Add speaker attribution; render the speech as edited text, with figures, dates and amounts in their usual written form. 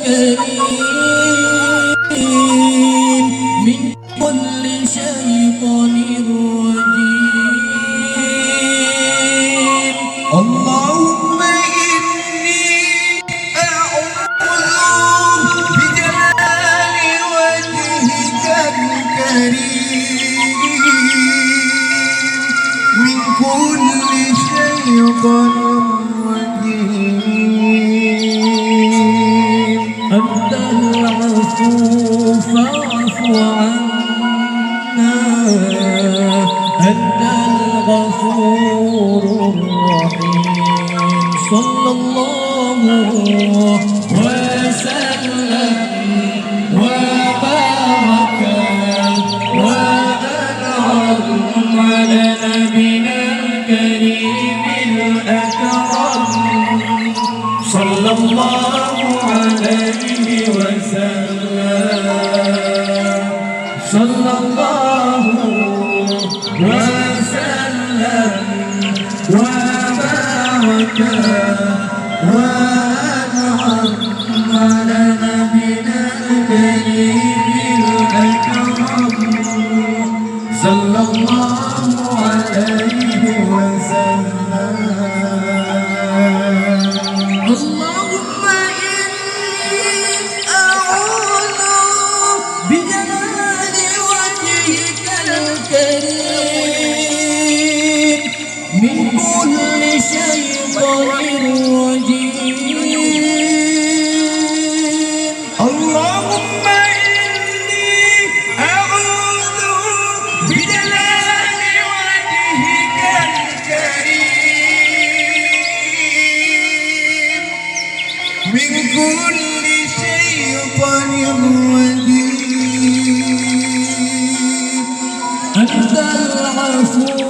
Speaker 1: الكريم من كل شيطان رجيم. اللهم إني أعوذ بجلال وجهك الكريم من كل شيطان رجيم. أنت العفو فاعف عنا، أنت الغفور الرحيم. صلى الله وسلم وبارك وأنعم على نبينا الكريم الأكرم صلى الله عليه وسلم. صلى الله وسلم وبارك وأنعم على نبينا الكريم الأكرم صلى الله عليه وسلم. اللهم إني أعوذ بجلال وجهك الكريم من كل شيطان رجيم. اللهم إني أعوذ بجلال وجهك الكريم من كل شيطان رجيم. أنت العفو